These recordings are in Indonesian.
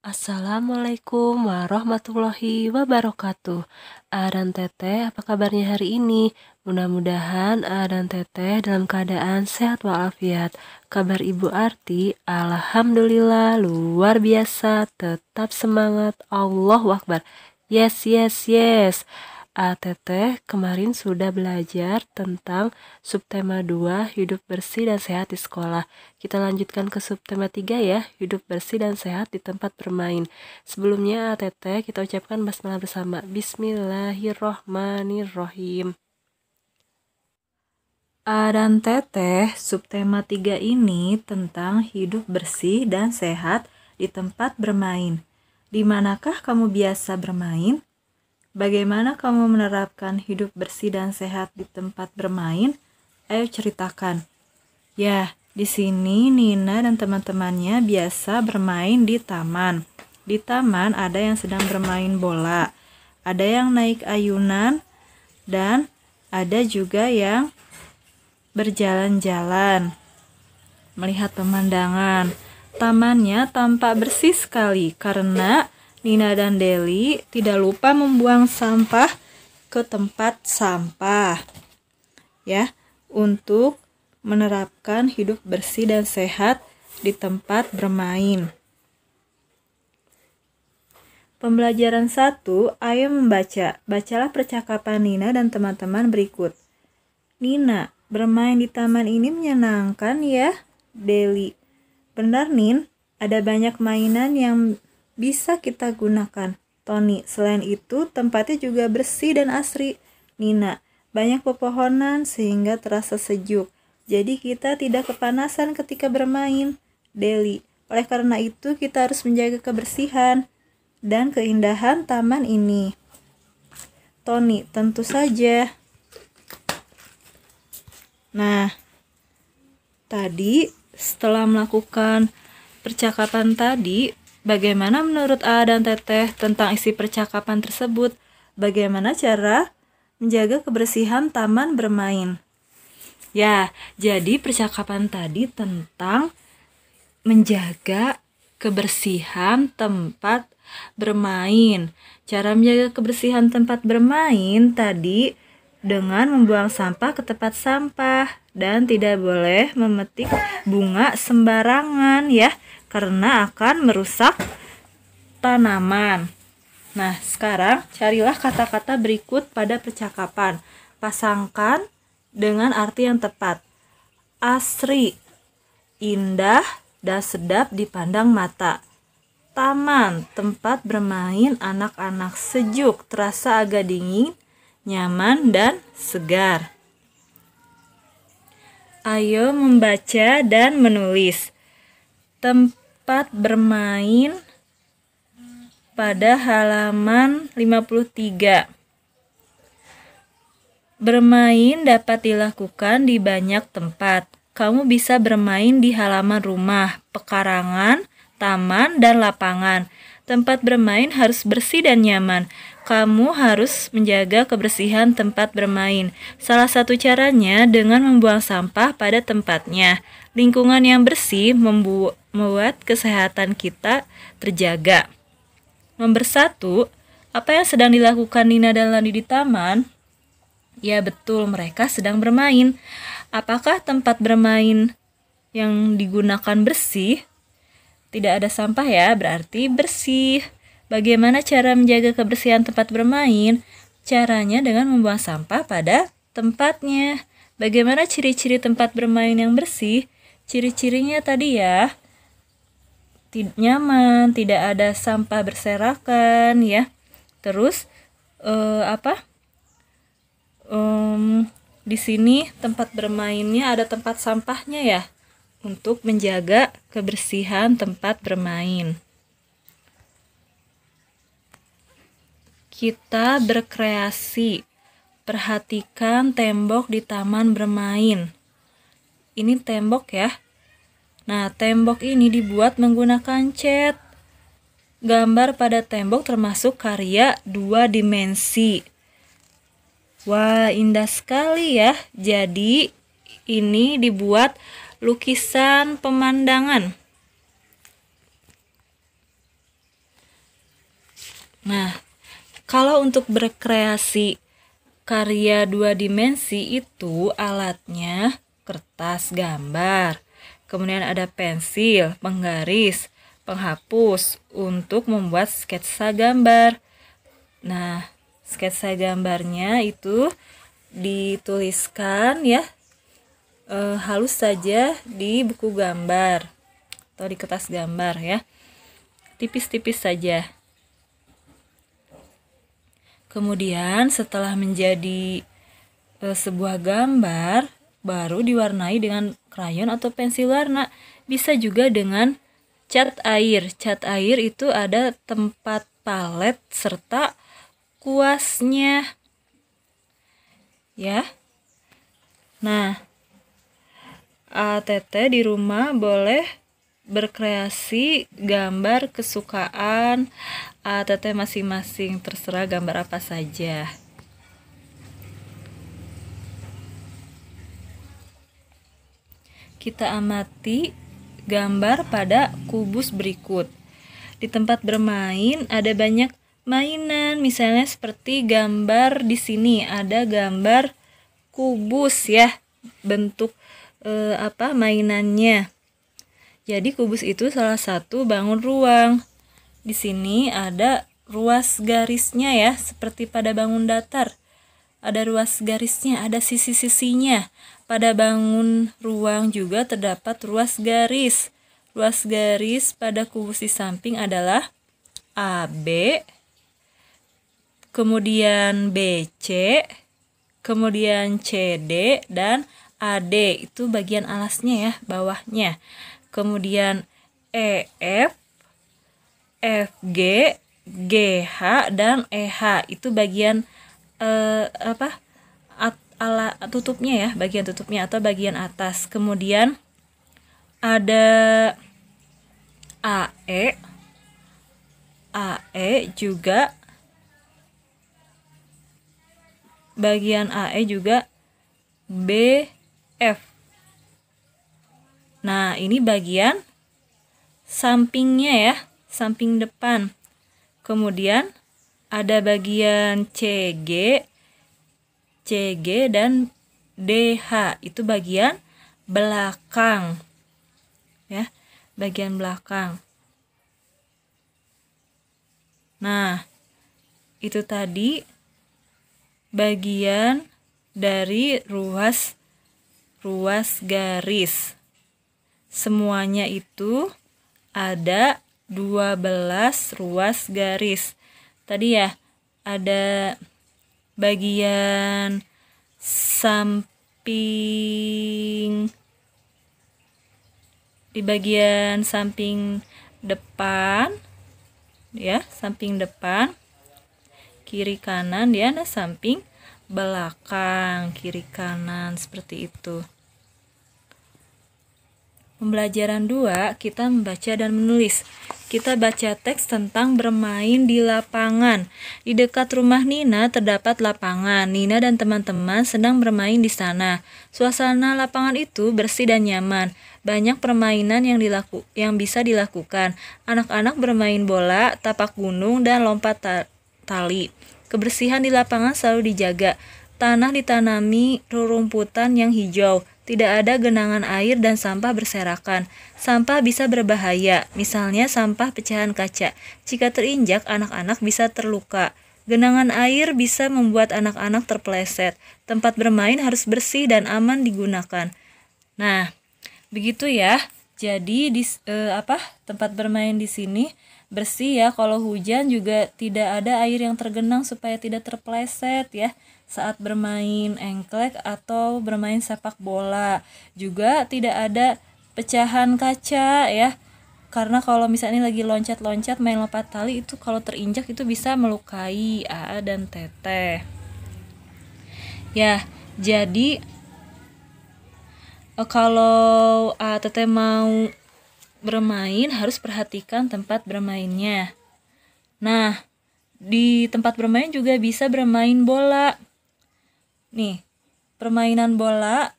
Assalamualaikum warahmatullahi wabarakatuh. Dan Teteh, apa kabarnya hari ini? Mudah-mudahan dan Teteh dalam keadaan sehat walafiat. Kabar Ibu Arti, alhamdulillah luar biasa. Tetap semangat. Allahu Akbar. Yes, yes, yes. Teteh kemarin sudah belajar tentang subtema 2, hidup bersih dan sehat di sekolah. Kita lanjutkan ke subtema 3 ya, hidup bersih dan sehat di tempat bermain. Sebelumnya Teteh kita ucapkan basmalah bersama. Bismillahirrohmanirrohim. Dan Teteh, subtema 3 ini tentang hidup bersih dan sehat di tempat bermain. Di manakah kamu biasa bermain? Bagaimana kamu menerapkan hidup bersih dan sehat di tempat bermain? Ayo ceritakan. Ya, di sini Nina dan teman-temannya biasa bermain di taman. Di taman ada yang sedang bermain bola, ada yang naik ayunan, dan ada juga yang berjalan-jalan, melihat pemandangan. Tamannya tampak bersih sekali karena Nina dan Deli tidak lupa membuang sampah ke tempat sampah. Ya, untuk menerapkan hidup bersih dan sehat di tempat bermain. Pembelajaran 1, ayo membaca. Bacalah percakapan Nina dan teman-teman berikut. Nina, bermain di taman ini menyenangkan ya, Deli. Benar, Nin. Ada banyak mainan yang bisa kita gunakan. Tony, selain itu tempatnya juga bersih dan asri. Nina, banyak pepohonan sehingga terasa sejuk. Jadi kita tidak kepanasan ketika bermain. Deli, oleh karena itu kita harus menjaga kebersihan dan keindahan taman ini. Tony, tentu saja. Nah, tadi setelah melakukan percakapan tadi, bagaimana menurut A dan Teteh tentang isi percakapan tersebut? Bagaimana cara menjaga kebersihan taman bermain? Ya, jadi percakapan tadi tentang menjaga kebersihan tempat bermain. Cara menjaga kebersihan tempat bermain tadi dengan membuang sampah ke tempat sampah dan tidak boleh memetik bunga sembarangan ya, karena akan merusak tanaman. Nah, sekarang carilah kata-kata berikut pada percakapan. Pasangkan dengan arti yang tepat. Asri, indah dan sedap dipandang mata. Taman, tempat bermain anak-anak, sejuk, terasa agak dingin, nyaman dan segar. Ayo membaca dan menulis. Tempat bermain pada halaman 53. Bermain dapat dilakukan di banyak tempat. Kamu bisa bermain di halaman rumah, pekarangan, taman, dan lapangan. Tempat bermain harus bersih dan nyaman. Kamu harus menjaga kebersihan tempat bermain. Salah satu caranya dengan membuang sampah pada tempatnya. Lingkungan yang bersih membuat kesehatan kita terjaga. Nomor 1, apa yang sedang dilakukan Nina dan Lani di taman? Ya betul, mereka sedang bermain. Apakah tempat bermain yang digunakan bersih? Tidak ada sampah ya, berarti bersih. Bagaimana cara menjaga kebersihan tempat bermain? Caranya dengan membuang sampah pada tempatnya. Bagaimana ciri-ciri tempat bermain yang bersih? Ciri-cirinya tadi ya, nyaman, tidak ada sampah berserakan ya. Terus di sini tempat bermainnya ada tempat sampahnya ya, untuk menjaga kebersihan tempat bermain. Kita berkreasi. Perhatikan tembok di taman bermain. Ini tembok ya. Nah, tembok ini dibuat menggunakan cat. Gambar pada tembok termasuk karya 2 dimensi. Wah, indah sekali ya. Jadi, ini dibuat lukisan pemandangan. Nah, kalau untuk berkreasi karya 2 dimensi itu alatnya kertas gambar, kemudian ada pensil, penggaris, penghapus untuk membuat sketsa gambar. Nah, sketsa gambarnya itu dituliskan ya halus saja di buku gambar atau di kertas gambar ya, tipis-tipis saja. Kemudian setelah menjadi sebuah gambar, baru diwarnai dengan krayon atau pensil warna. Bisa juga dengan cat air. Cat air itu ada tempat palet serta kuasnya. Ya. Nah, ATT di rumah boleh berkreasi gambar kesukaan ATT masing-masing, terserah gambar apa saja. Kita amati gambar pada kubus berikut. Di tempat bermain ada banyak mainan, misalnya seperti gambar di sini ada gambar kubus ya, bentuk mainannya. Jadi kubus itu salah satu bangun ruang. Di sini ada ruas garisnya ya, seperti pada bangun datar. Ada ruas garisnya, ada sisi-sisinya. Pada bangun ruang juga terdapat ruas garis. Ruas garis pada kubus di samping adalah AB, kemudian BC, kemudian CD, dan AD. Itu bagian alasnya ya, bawahnya. Kemudian EF, FG, GH, dan EH. Itu bagian tutupnya ya, bagian tutupnya atau bagian atas. Kemudian ada AE juga, bagian AE juga BF. Nah, ini bagian sampingnya ya, samping depan. Kemudian ada bagian CG, dan DH, itu bagian belakang. Ya, bagian belakang. Nah, itu tadi bagian dari ruas garis. Semuanya itu ada 12 ruas garis. Tadi ya, ada bagian samping, di bagian samping depan ya, samping depan, kiri kanan, dia ada samping belakang, kiri kanan, seperti itu. Pembelajaran 2, kita membaca dan menulis. Kita baca teks tentang bermain di lapangan. Di dekat rumah Nina terdapat lapangan. Nina dan teman-teman sedang bermain di sana. Suasana lapangan itu bersih dan nyaman. Banyak permainan yang bisa dilakukan. Anak-anak bermain bola, tapak gunung, dan lompat tali. Kebersihan di lapangan selalu dijaga. Tanah ditanami rerumputan yang hijau. Tidak ada genangan air dan sampah berserakan. Sampah bisa berbahaya, misalnya sampah pecahan kaca. Jika terinjak, anak-anak bisa terluka. Genangan air bisa membuat anak-anak terpeleset. Tempat bermain harus bersih dan aman digunakan. Nah, begitu ya. Jadi tempat bermain di sini bersih ya. Kalau hujan juga tidak ada air yang tergenang supaya tidak terpeleset ya saat bermain engklek atau bermain sepak bola. Juga tidak ada pecahan kaca ya, karena kalau misalnya lagi loncat-loncat main lompat tali itu kalau terinjak itu bisa melukai AA dan Teteh ya. Jadi kalau Teteh mau bermain harus perhatikan tempat bermainnya. Nah, di tempat bermain juga bisa bermain bola. Nih, permainan bola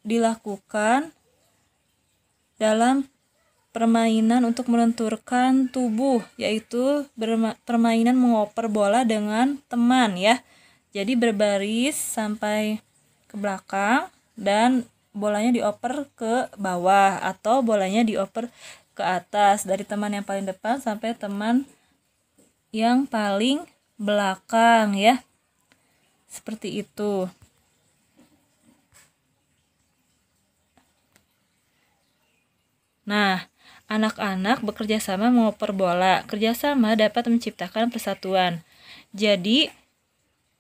dilakukan dalam permainan untuk melenturkan tubuh, yaitu permainan mengoper bola dengan teman ya. Jadi berbaris sampai ke belakang dan bolanya dioper ke bawah atau bolanya dioper ke atas dari teman yang paling depan sampai teman yang paling belakang ya. Seperti itu. Nah, anak-anak bekerja sama mengoper bola. Kerjasama dapat menciptakan persatuan. Jadi,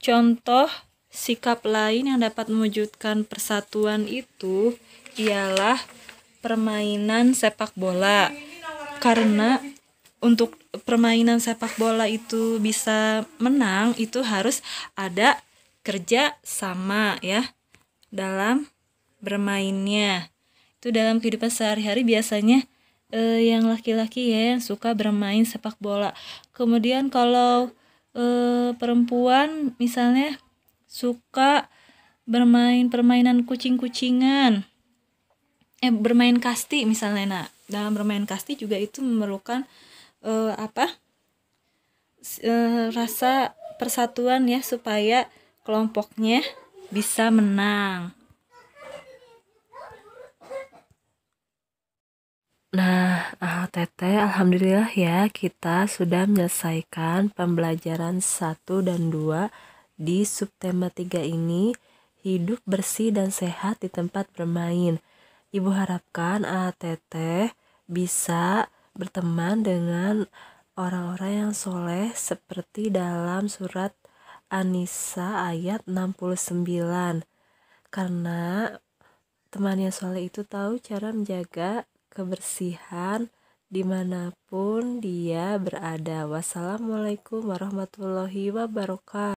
contoh sikap lain yang dapat mewujudkan persatuan itu ialah permainan sepak bola. Karena untuk permainan sepak bola itu bisa menang, itu harus ada kerja sama ya dalam bermainnya. Itu dalam kehidupan sehari-hari biasanya yang laki-laki ya yang suka bermain sepak bola. Kemudian kalau perempuan misalnya suka bermain permainan kucing-kucingan, bermain kasti misalnya. Nah, dalam bermain kasti juga itu memerlukan rasa persatuan ya supaya kelompoknya bisa menang. Nah, Teteh, alhamdulillah ya kita sudah menyelesaikan pembelajaran 1 dan 2 di subtema 3 ini, hidup bersih dan sehat di tempat bermain. Ibu harapkan Teteh bisa berteman dengan orang-orang yang soleh seperti dalam surat An-Nisa ayat 69. Karena teman yang soleh itu tahu cara menjaga kebersihan dimanapun dia berada. Wassalamualaikum warahmatullahi wabarakatuh.